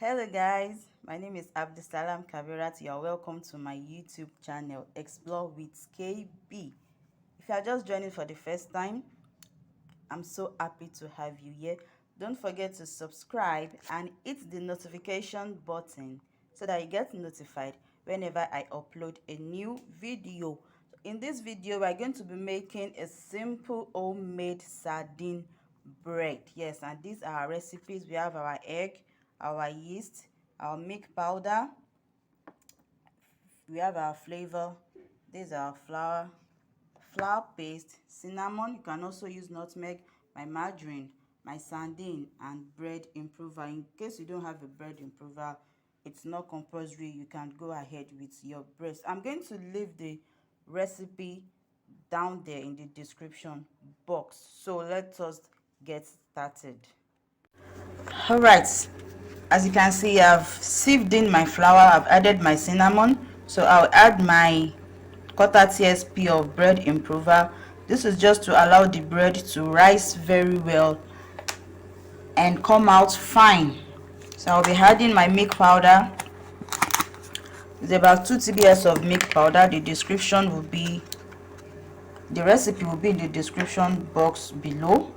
Hello guys, my name is Abdusalam Kabirat. You are welcome to my YouTube channel Explore with KB. If you are just joining for the first time, I'm so happy to have you here. Don't forget to subscribe and hit the notification button so that you get notified whenever I upload a new video. In this video, we're going to be making a simple homemade sardine bread. Yes, and these are our recipes. We have our egg, our yeast, our milk powder, we have our flavor, this is our flour paste, cinnamon. You can also use nutmeg, my margarine, my sardine, and bread improver. In case you don't have a bread improver, it's not compulsory. You can go ahead with your bread. I'm going to leave the recipe down there in the description box, so let us get started. All right, as you can see, I've sieved in my flour, I've added my cinnamon, so I'll add my quarter tsp of bread improver. This is just to allow the bread to rise very well and come out fine. So I'll be adding my milk powder. It's about 2 tbs of milk powder. The recipe will be in the description box below.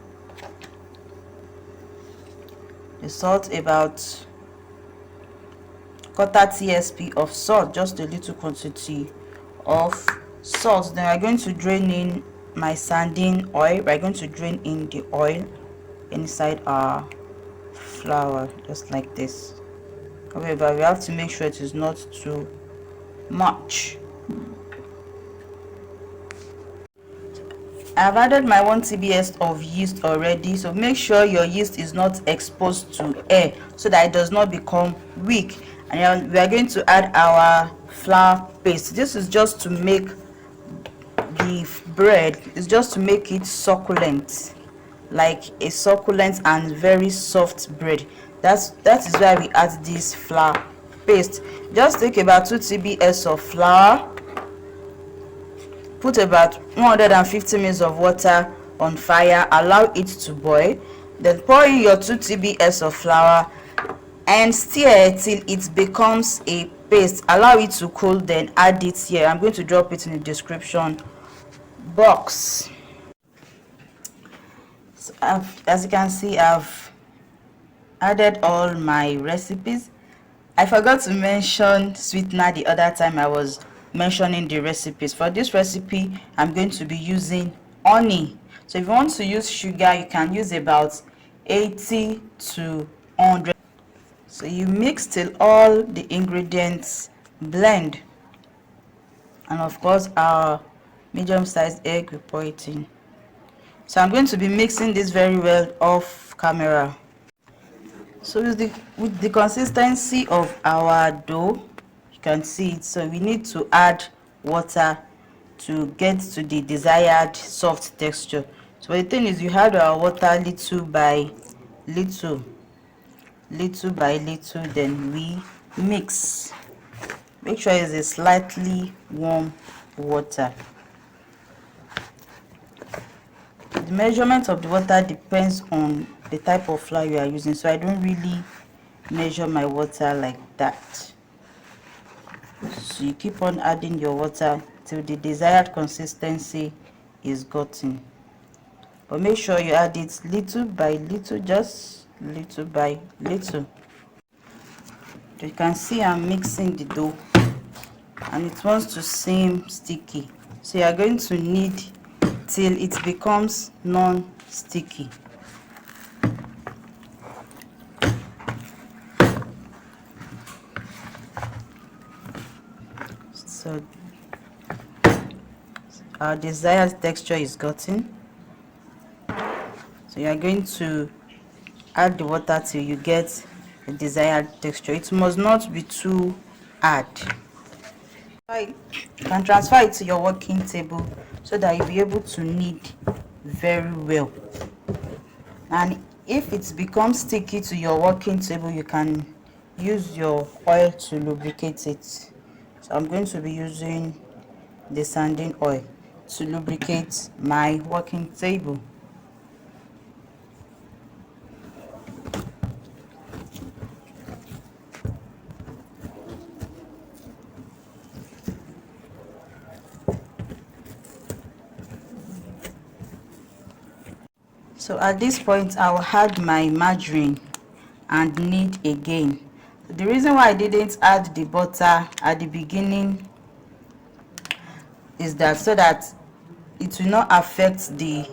The salt, about quarter tsp of salt, just a little quantity of salt. Then we're going to drain in my sardine oil. We're going to drain in the oil inside our flour, just like this. However, we have to make sure it is not too much. I've added my 1 tbs of yeast already, so make sure your yeast is not exposed to air so that it does not become weak. And we are going to add our flour paste. This is just to make the bread, it's just to make it succulent, like a succulent and very soft bread. That is why we add this flour paste. Just take about 2 tbs of flour, put about 150 ml of water on fire, allow it to boil, then pour in your 2 tbs of flour and stir till it becomes a paste. Allow it to cool, then add it here. I'm going to drop it in the description box. So as you can see, I've added all my recipes. I forgot to mention sweetener the other time I was mentioning the recipes. For this recipe, I'm going to be using honey. So if you want to use sugar, you can use about 80 to 100. So you mix till all the ingredients blend, and of course our medium-sized egg, we pour it in. So I'm going to be mixing this very well off camera. So with the consistency of our dough, you can see it. So we need to add water to get to the desired soft texture. So the thing is, you add our water little by little, then we mix. Make sure it's a slightly warm water. The measurement of the water depends on the type of flour you are using, so I don't really measure my water like that. So you keep on adding your water till the desired consistency is gotten, but make sure you add it little by little, just little by little. You can see I'm mixing the dough and it wants to seem sticky, so you are going to knead till it becomes non-sticky. So our desired texture is gotten. So you are going to add the water till you get the desired texture. It must not be too hard. You can transfer it to your working table so that you'll be able to knead very well. And if it becomes sticky to your working table, you can use your oil to lubricate it. So I'm going to be using the sardine oil to lubricate my working table. So at this point I'll add my margarine and knead again. The reason why I didn't add the butter at the beginning is that so that it will not affect the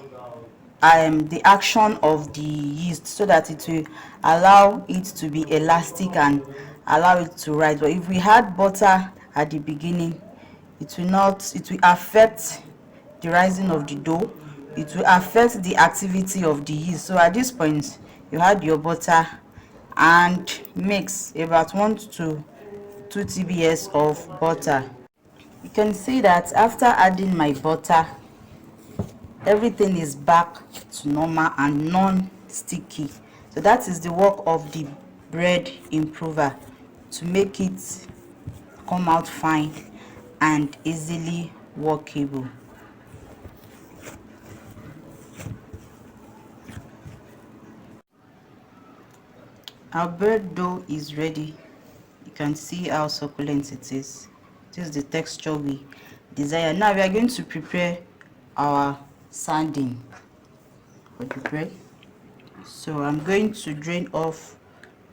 action of the yeast, so that it will allow it to be elastic and allow it to rise. But if we add butter at the beginning, it will affect the rising of the dough. It will affect the activity of the yeast. So at this point you add your butter and mix about 1 to 2 tbs of butter. You can see that after adding my butter, everything is back to normal and non-sticky. So that is the work of the bread improver, to make it come out fine and easily workable. Our bread dough is ready. You can see how succulent it is. This is the texture we desire. Now we are going to prepare our sardine for the bread. So I'm going to drain off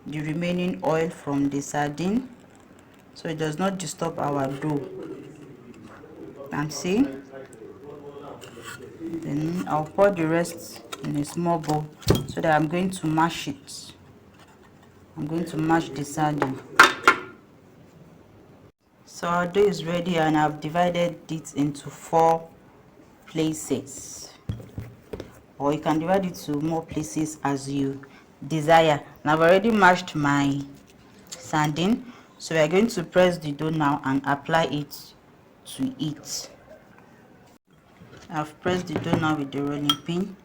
the remaining oil from the sardine so it does not disturb our dough. And see, then I'll pour the rest in a small bowl so that I'm going to mash it. I'm going to mash the sardine. So our dough is ready and I've divided it into 4 places, or you can divide it to more places as you desire. And I've already mashed my sardine, so we are going to press the dough now and apply it to it. I've pressed the dough now with the rolling pin,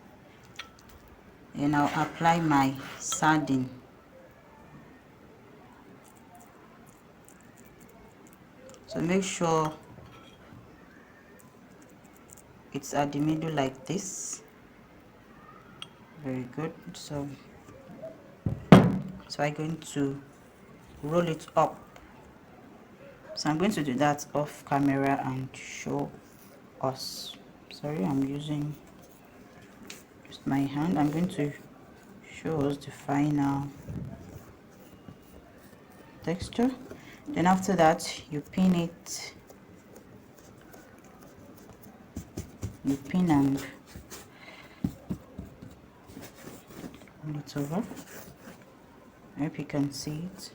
and I'll apply my sardine. So make sure it's at the middle like this. Very good. So I'm going to roll it up. So I'm going to do that off camera and show us. Sorry, I'm using just my hand. I'm going to show us the final texture. Then after that you pin it, and roll it over. I hope you can see it.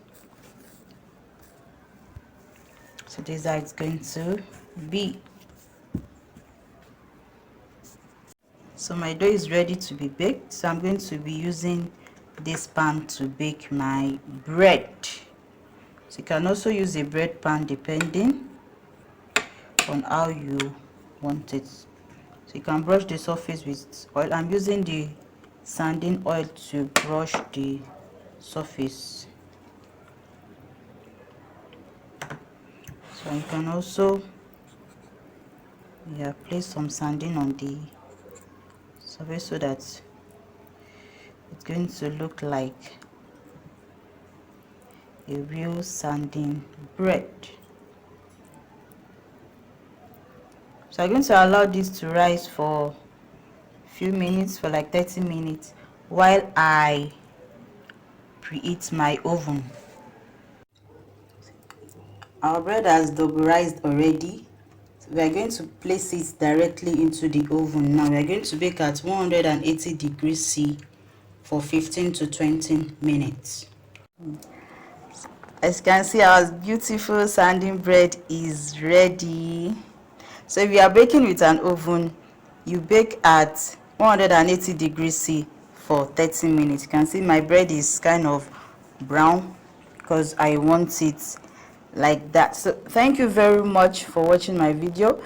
So this is how it's going to be. So my dough is ready to be baked, so I'm going to be using this pan to bake my bread. So you can also use a bread pan depending on how you want it. So you can brush the surface with oil. I'm using the sardine oil to brush the surface. So you can also place some sardine on the surface so that it's going to look like a real sardine bread. So I'm going to allow this to rise for a few minutes, for like 30 minutes, while I preheat my oven. Our bread has double rised already. So we are going to place it directly into the oven. Now we are going to bake at 180 degrees C for 15 to 20 minutes. As you can see, our beautiful sardine bread is ready. So if you are baking with an oven, you bake at 180 degrees C for 30 minutes. You can see my bread is kind of brown because I want it like that. So thank you very much for watching my video.